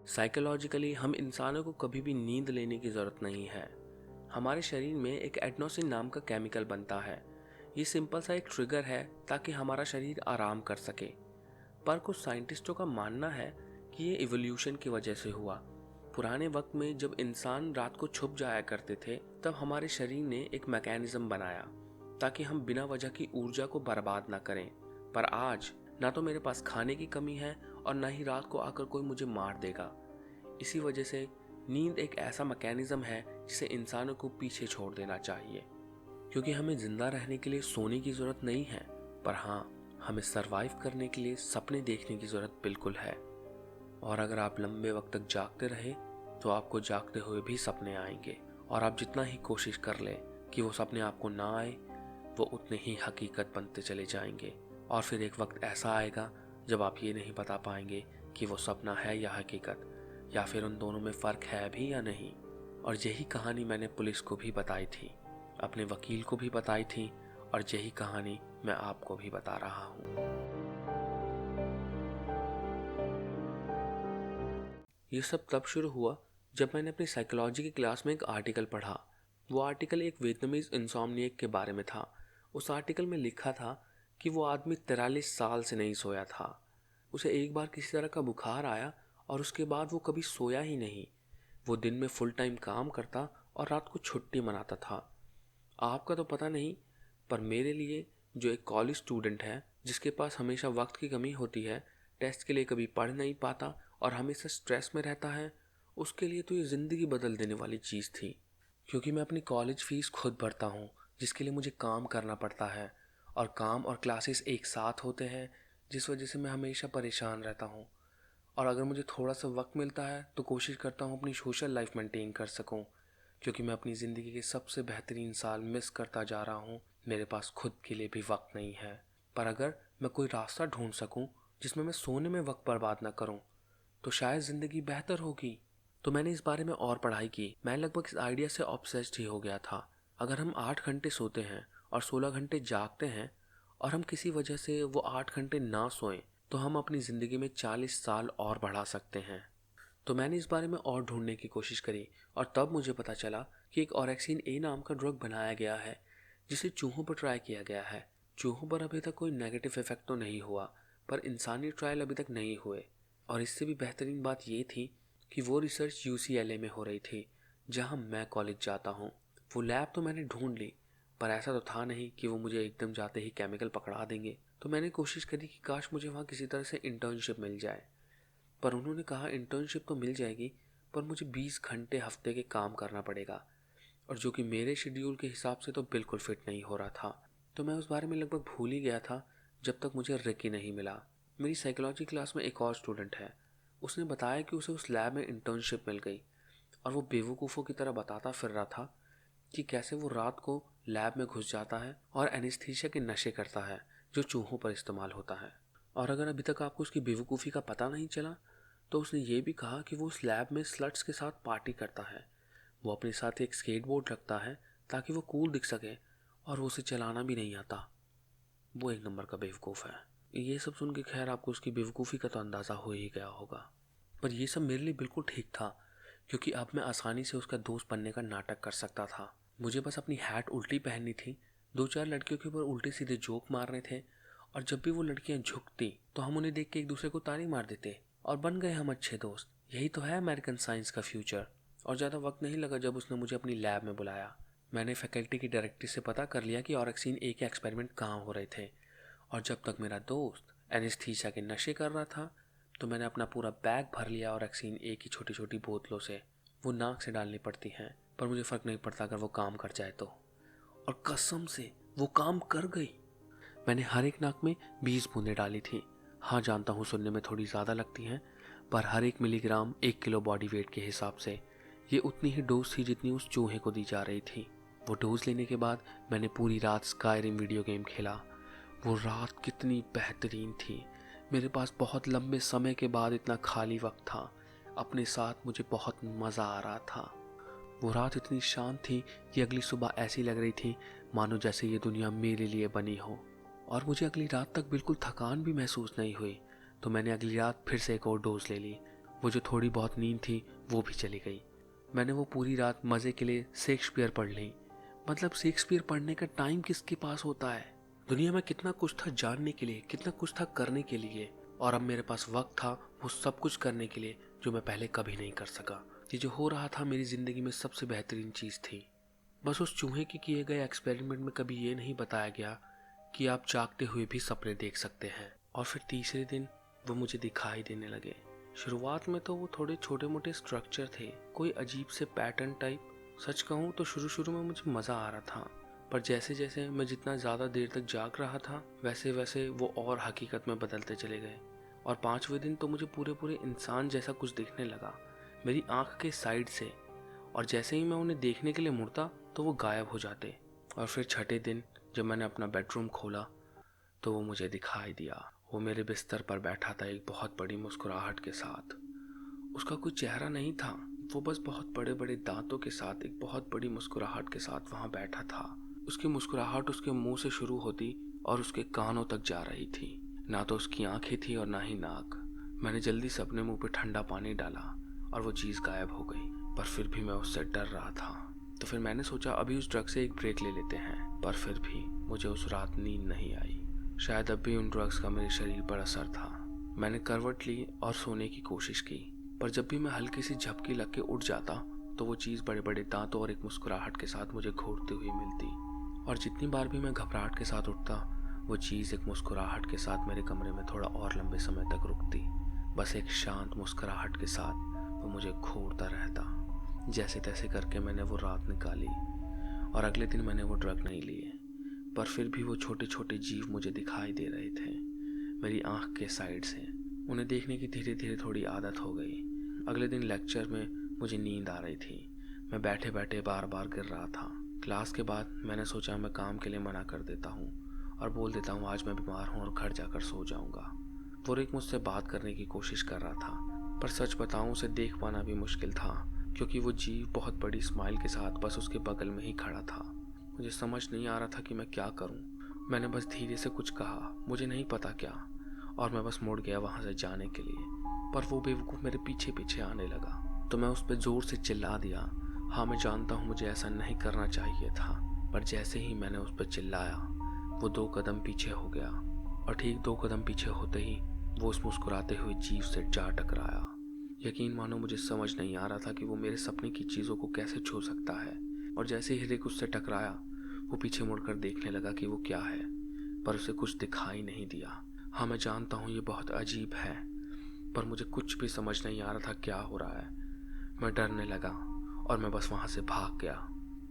Psychologically हम इंसानों को कभी भी नींद लेने की ज़रूरत नहीं है। हमारे शरीर में एक एडेनोसिन नाम का केमिकल बनता है। ये सिंपल सा एक ट्रिगर है ताकि हमारा शरीर आराम कर सके। पर कुछ साइंटिस्टों का मानना है कि ये इवोल्यूशन की वजह से हुआ। पुराने वक्त में जब इंसान रात को छुप जाया करते थे, तब हमारे शरीर ने एक मैकेनिज्म बनाया ताकि हम बिना वजह की ऊर्जा को बर्बाद ना करें। पर आज ना तो मेरे पास खाने की कमी है और ना ही रात को आकर कोई मुझे मार देगा। इसी वजह से नींद एक ऐसा मैकेनिज्म है जिसे इंसानों को पीछे छोड़ देना चाहिए, क्योंकि हमें जिंदा रहने के लिए सोने की ज़रूरत नहीं है, पर हाँ, हमें सरवाइव करने के लिए सपने देखने की ज़रूरत बिल्कुल है। और अगर आप लंबे वक्त तक जागते रहे तो आपको जागते हुए भी सपने आएंगे, और आप जितना ही कोशिश कर लें कि वो सपने आपको ना आए, वो उतने ही हकीकत बनते चले जाएंगे। और फिर एक वक्त ऐसा आएगा जब आप ये नहीं बता पाएंगे कि वो सपना है या हकीकत, या फिर उन दोनों में फ़र्क है भी या नहीं। और यही कहानी मैंने पुलिस को भी बताई थी, अपने वकील को भी बताई थी, और यही कहानी मैं आपको भी बता रहा हूँ। ये सब तब शुरू हुआ जब मैंने अपनी साइकोलॉजी की क्लास में एक आर्टिकल पढ़ा। वो आर्टिकल एक वियतनामीज इंसोम्निएक के बारे में था। उस आर्टिकल में लिखा था कि वो आदमी 43 साल से नहीं सोया था। उसे एक बार किसी तरह का बुखार आया और उसके बाद वो कभी सोया ही नहीं। वो दिन में फुल टाइम काम करता और रात को छुट्टी मनाता था। आपका तो पता नहीं, पर मेरे लिए, जो एक कॉलेज स्टूडेंट है जिसके पास हमेशा वक्त की कमी होती है, टेस्ट के लिए कभी पढ़ नहीं पाता और हमेशा स्ट्रेस में रहता है, उसके लिए तो ये ज़िंदगी बदल देने वाली चीज़ थी। क्योंकि मैं अपनी कॉलेज फ़ीस खुद भरता हूँ, जिसके लिए मुझे काम करना पड़ता है, और काम और क्लासेस एक साथ होते हैं, जिस वजह से मैं हमेशा परेशान रहता हूँ। और अगर मुझे थोड़ा सा वक्त मिलता है तो कोशिश करता हूँ अपनी सोशल लाइफ मेंटेन कर सकूँ, क्योंकि मैं अपनी ज़िंदगी के सबसे बेहतरीन साल मिस करता जा रहा हूँ। मेरे पास खुद के लिए भी वक्त नहीं है। पर अगर मैं कोई रास्ता ढूंढ सकूँ जिसमें मैं सोने में वक्त बर्बाद ना करूँ, तो शायद ज़िंदगी बेहतर होगी। तो मैंने इस बारे में और पढ़ाई की। मैं लगभग इस आइडिया से ऑब्सेस्ड ही हो गया था। अगर हम 8 घंटे सोते हैं और 16 घंटे जागते हैं, और हम किसी वजह से वो 8 घंटे ना सोएं, तो हम अपनी ज़िंदगी में 40 साल और बढ़ा सकते हैं। तो मैंने इस बारे में और ढूंढने की कोशिश करी, और तब मुझे पता चला कि एक ऑरेक्सिन ए नाम का ड्रग बनाया गया है, जिसे चूहों पर ट्राई किया गया है। चूहों पर अभी तक कोई नेगेटिव इफेक्ट तो नहीं हुआ, पर इंसानी ट्रायल अभी तक नहीं हुए। और इससे भी बेहतरीन बात ये थी कि वो रिसर्च UCLA में हो रही थी, जहाँ मैं कॉलेज जाता हूँ। वो लैब तो मैंने ढूंढ ली, पर ऐसा तो था नहीं कि वो मुझे एकदम जाते ही केमिकल पकड़ा देंगे। तो मैंने कोशिश करी कि काश मुझे वहाँ किसी तरह से इंटर्नशिप मिल जाए। पर उन्होंने कहा इंटर्नशिप तो मिल जाएगी, पर मुझे 20 घंटे हफ्ते के काम करना पड़ेगा, और जो कि मेरे शेड्यूल के हिसाब से तो बिल्कुल फिट नहीं हो रहा था। तो मैं उस बारे में लगभग भूल ही गया था जब तक मुझे रिकी नहीं मिला। मेरी साइकोलॉजी क्लास में एक और स्टूडेंट है, उसने बताया कि उसे उस लैब में इंटर्नशिप मिल गई, और वो बेवकूफ़ों की तरह बताता फिर रहा था कि कैसे वो रात को लैब में घुस जाता है और एनेस्थीसिया के नशे करता है जो चूहों पर इस्तेमाल होता है। और अगर अभी तक आपको उसकी बेवकूफ़ी का पता नहीं चला, तो उसने ये भी कहा कि वो उस लैब में स्लट्स के साथ पार्टी करता है। वो अपने साथ एक स्केटबोर्ड रखता है ताकि वो कूल दिख सके, और वो उसे चलाना भी नहीं आता। वो एक नंबर का बेवकूफ़ है। ये सब सुन के खैर आपको उसकी बेवकूफ़ी का तो अंदाज़ा हो ही गया होगा। पर ये सब मेरे लिए बिल्कुल ठीक था, क्योंकि अब मैं आसानी से उसका दोस्त बनने का नाटक कर सकता था। मुझे बस अपनी हैट उल्टी पहननी थी, 2-4 लड़कियों के ऊपर उल्टे सीधे जोक मारने थे, और जब भी वो लड़कियां झुकती तो हम उन्हें देख के एक दूसरे को ताली मार देते, और बन गए हम अच्छे दोस्त। यही तो है अमेरिकन साइंस का फ्यूचर। और ज़्यादा वक्त नहीं लगा जब उसने मुझे अपनी लैब में बुलाया। मैंने फैकल्टी की डायरेक्टर से पता कर लिया कि ऑरेक्सिन ए के एक्सपेरिमेंट कहाँ हो रहे थे, और जब तक मेरा दोस्त एनेस्थीसिया के नशे कर रहा था, तो मैंने अपना पूरा बैग भर लिया ऑरेक्सिन ए की छोटी छोटी बोतलों से। वो नाक से डालनी पड़ती हैं, पर मुझे फ़र्क नहीं पड़ता अगर वो काम कर जाए तो। और कसम से वो काम कर गई। मैंने हर एक नाक में 20 बूंदें डाली थी। हाँ, जानता हूँ सुनने में थोड़ी ज़्यादा लगती हैं, पर हर एक मिलीग्राम 1 किलो बॉडी वेट के हिसाब से ये उतनी ही डोज थी जितनी उस चूहे को दी जा रही थी। वो डोज लेने के बाद मैंने पूरी रात स्काईरिम वीडियो गेम खेला। वो रात कितनी बेहतरीन थी। मेरे पास बहुत लंबे समय के बाद इतना खाली वक्त था। अपने साथ मुझे बहुत मज़ा आ रहा था। वो रात इतनी शांत थी कि अगली सुबह ऐसी लग रही थी मानो जैसे ये दुनिया मेरे लिए बनी हो। और मुझे अगली रात तक बिल्कुल थकान भी महसूस नहीं हुई। तो मैंने अगली रात फिर से एक और डोज ले ली, वो जो थोड़ी बहुत नींद थी वो भी चली गई। मैंने वो पूरी रात मज़े के लिए शेक्सपियर पढ़ ली। मतलब शेक्सपियर पढ़ने का टाइम किसके पास होता है? दुनिया में कितना कुछ था जानने के लिए, कितना कुछ था करने के लिए, और अब मेरे पास वक्त था वो सब कुछ करने के लिए जो मैं पहले कभी नहीं कर सका। ये जो हो रहा था मेरी ज़िंदगी में सबसे बेहतरीन चीज़ थी। बस उस चूहे के किए गए एक्सपेरिमेंट में कभी ये नहीं बताया गया कि आप जागते हुए भी सपने देख सकते हैं। और फिर तीसरे दिन वो मुझे दिखाई देने लगे। शुरुआत में तो वो थोड़े छोटे मोटे स्ट्रक्चर थे, कोई अजीब से पैटर्न टाइप। सच कहूँ तो शुरू में मुझे मज़ा आ रहा था, पर जैसे जैसे मैं जितना ज़्यादा देर तक जाग रहा था वैसे वैसे वो और हकीकत में बदलते चले गए। और 5वें दिन तो मुझे पूरे इंसान जैसा कुछ दिखने लगा मेरी आँख के साइड से, और जैसे ही मैं उन्हें देखने के लिए मुड़ता तो वो गायब हो जाते। और फिर 6ठे दिन जब मैंने अपना बेडरूम खोला तो वो मुझे दिखाई दिया। वो मेरे बिस्तर पर बैठा था एक बहुत बड़ी मुस्कुराहट के साथ। उसका कोई चेहरा नहीं था, वो बस बहुत बड़े बड़े दांतों के साथ एक बहुत बड़ी मुस्कुराहट के साथ वहाँ बैठा था। उसकी मुस्कुराहट उसके मुंह से शुरू होती और उसके कानों तक जा रही थी। ना तो उसकी आंखें थी और ना ही नाक। मैंने जल्दी से अपने मुंह पे ठंडा पानी डाला और वो चीज़ गायब हो गई, पर फिर भी मैं उससे डर रहा था। तो फिर मैंने सोचा अभी उस ड्रग से एक ब्रेक ले लेते हैं, पर फिर भी मुझे उस रात नींद नहीं आई। शायद अब भी उन ड्रग्स का मेरे शरीर पर असर था। मैंने करवट ली और सोने की कोशिश की, पर जब भी मैं हल्की सी झपकी लग के उठ जाता तो वो चीज़ बड़े बड़े दांतों और एक मुस्कुराहट के साथ मुझे घूरती हुई मिलती। और जितनी बार भी मैं घबराहट के साथ उठता वो चीज़ एक मुस्कुराहट के साथ मेरे कमरे में थोड़ा और लंबे समय तक रुकती। बस एक शांत मुस्कुराहट के साथ वो मुझे घूरता रहता। जैसे तैसे करके मैंने वो रात निकाली और अगले दिन मैंने वो ड्रग नहीं लिए, पर फिर भी वो छोटे छोटे जीव मुझे दिखाई दे रहे थे मेरी आँख के साइड से। उन्हें देखने की धीरे धीरे थोड़ी आदत हो गई। अगले दिन लेक्चर में मुझे नींद आ रही थी। मैं बैठे बैठे बार बार गिर रहा था। क्लास के बाद मैंने सोचा मैं काम के लिए मना कर देता हूँ और बोल देता हूँ आज मैं बीमार हूँ और घर जाकर सो जाऊँगा। वो रिक मुझसे बात करने की कोशिश कर रहा था, पर सच बताऊँ उसे देख पाना भी मुश्किल था, क्योंकि वो जीव बहुत बड़ी स्माइल के साथ बस उसके बगल में ही खड़ा था। मुझे समझ नहीं आ रहा था कि मैं क्या करूं। मैंने बस धीरे से कुछ कहा, मुझे नहीं पता क्या, और मैं बस मुड़ गया वहां से जाने के लिए। पर वो बेवकूफ़ मेरे पीछे पीछे आने लगा तो मैं उस पर ज़ोर से चिल्ला दिया। हाँ मैं जानता हूँ मुझे ऐसा नहीं करना चाहिए था, पर जैसे ही मैंने उस पर चिल्लाया वो 2 कदम पीछे हो गया, और ठीक 2 कदम पीछे होते ही वो उस मुस्कुराते हुए जीव से जा टकराया। यकीन मानो मुझे समझ नहीं आ रहा था कि वो मेरे सपने की चीज़ों को कैसे छू सकता है। और जैसे ही रिक उससे टकराया वो पीछे मुड़कर देखने लगा कि वो क्या है, पर उसे कुछ दिखाई नहीं दिया। हाँ मैं जानता हूँ ये बहुत अजीब है, पर मुझे कुछ भी समझ नहीं आ रहा था क्या हो रहा है। मैं डरने लगा और मैं बस वहाँ से भाग गया,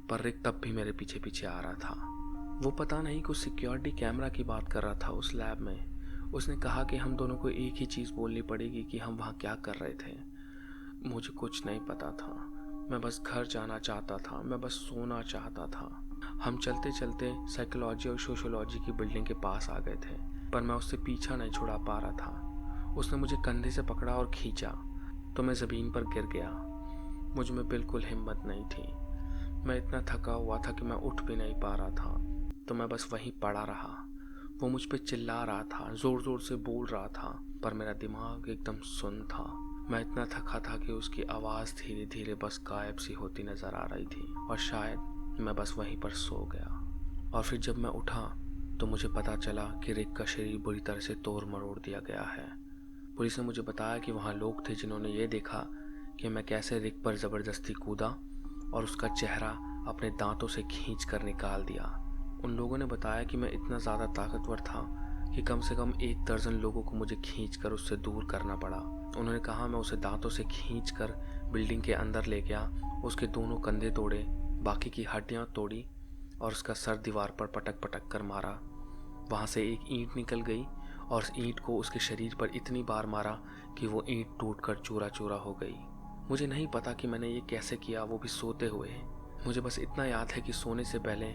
पर रिक तब भी मेरे पीछे पीछे आ रहा था। वो पता नहीं कुछ सिक्योरिटी कैमरा की बात कर रहा था उस लैब में। उसने कहा कि हम दोनों को एक ही चीज़ बोलनी पड़ेगी कि हम वहाँ क्या कर रहे थे। मुझे कुछ नहीं पता था। मैं बस घर जाना चाहता था, मैं बस सोना चाहता था। हम चलते चलते साइकोलॉजी और सोशियोलॉजी की बिल्डिंग के पास आ गए थे, पर मैं उससे पीछा नहीं छुड़ा पा रहा था। उसने मुझे कंधे से पकड़ा और खींचा तो मैं ज़मीन पर गिर गया। मुझ में बिल्कुल हिम्मत नहीं थी। मैं इतना थका हुआ था कि मैं उठ भी नहीं पा रहा था, तो मैं बस वहीं पड़ा रहा। वो मुझ पे चिल्ला रहा था, ज़ोर ज़ोर से बोल रहा था, पर मेरा दिमाग एकदम सुन्न था। मैं इतना थका था कि उसकी आवाज़ धीरे धीरे बस गायब सी होती नज़र आ रही थी, और शायद मैं बस वहीं पर सो गया। और फिर जब मैं उठा तो मुझे पता चला कि रिक का शरीर बुरी तरह से तोड़ मरोड़ दिया गया है। पुलिस ने मुझे बताया कि वहाँ लोग थे जिन्होंने ये देखा कि मैं कैसे रिक पर ज़बरदस्ती कूदा और उसका चेहरा अपने दांतों से खींच कर निकाल दिया। उन लोगों ने बताया कि मैं इतना ज़्यादा ताकतवर था कि कम से कम 1 दर्जन लोगों को मुझे खींचकर उससे दूर करना पड़ा। उन्होंने कहा मैं उसे दांतों से खींचकर बिल्डिंग के अंदर ले गया, उसके दोनों कंधे तोड़े, बाकी की हड्डियां तोड़ी और उसका सर दीवार पर पटक पटक कर मारा। वहाँ से एक ईंट निकल गई और उस ईंट को उसके शरीर पर इतनी बार मारा कि वो ईंट टूटकर चूरा चूरा हो गई। मुझे नहीं पता कि मैंने ये कैसे किया, वो भी सोते हुए। मुझे बस इतना याद है कि सोने से पहले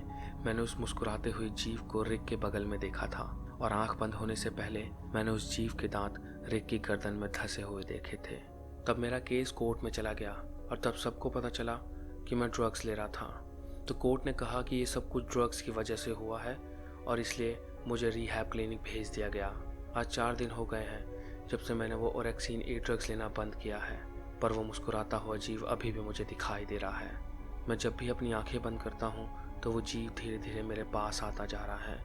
मैंने उस मुस्कुराते हुए जीव को रिक के बगल में देखा था, और आंख बंद होने से पहले मैंने उस जीव के दांत रिक की गर्दन में धंसे हुए देखे थे। तब मेरा केस कोर्ट में चला गया और तब सबको पता चला कि मैं ड्रग्स ले रहा था। तो कोर्ट ने कहा कि ये सब कुछ ड्रग्स की वजह से हुआ है और इसलिए मुझे रिहैब क्लिनिक भेज दिया गया। आज 4 दिन हो गए हैं जब से मैंने वो ओरेक्सिन ए ड्रग्स लेना बंद किया है। पर वो मुस्कुराता हुआ जीव अभी भी मुझे दिखाई दे रहा है। मैं जब भी अपनी आंखें बंद करता हूँ तो वो जीव धीरे धीरे मेरे पास आता जा रहा है।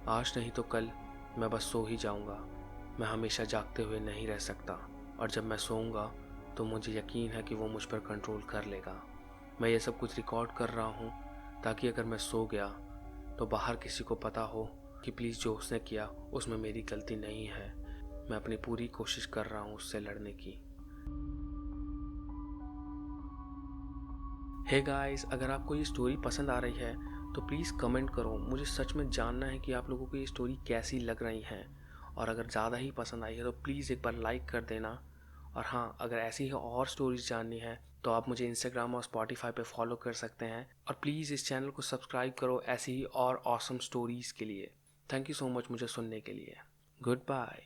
आज नहीं तो कल मैं बस सो ही जाऊँगा। मैं हमेशा जागते हुए नहीं रह सकता, और जब मैं सोऊंगा तो मुझे यकीन है कि वो मुझ पर कंट्रोल कर लेगा। मैं ये सब कुछ रिकॉर्ड कर रहा हूँ ताकि अगर मैं सो गया तो बाहर किसी को पता हो कि प्लीज़ जो उसने किया उसमें मेरी गलती नहीं है। मैं अपनी पूरी कोशिश कर रहा हूँ उससे लड़ने की। हे गाइस, अगर आपको ये स्टोरी पसंद आ रही है तो प्लीज़ कमेंट करो। मुझे सच में जानना है कि आप लोगों को ये स्टोरी कैसी लग रही है। और अगर ज़्यादा ही पसंद आई है तो प्लीज़ एक बार लाइक कर देना। और हाँ, अगर ऐसी ही और स्टोरीज जाननी है तो आप मुझे इंस्टाग्राम और स्पॉटिफाई पे फॉलो कर सकते हैं। और प्लीज़ इस चैनल को सब्सक्राइब करो ऐसी ही और ऑसम स्टोरीज़ के लिए। थैंक यू सो मच मुझे सुनने के लिए। Good bye.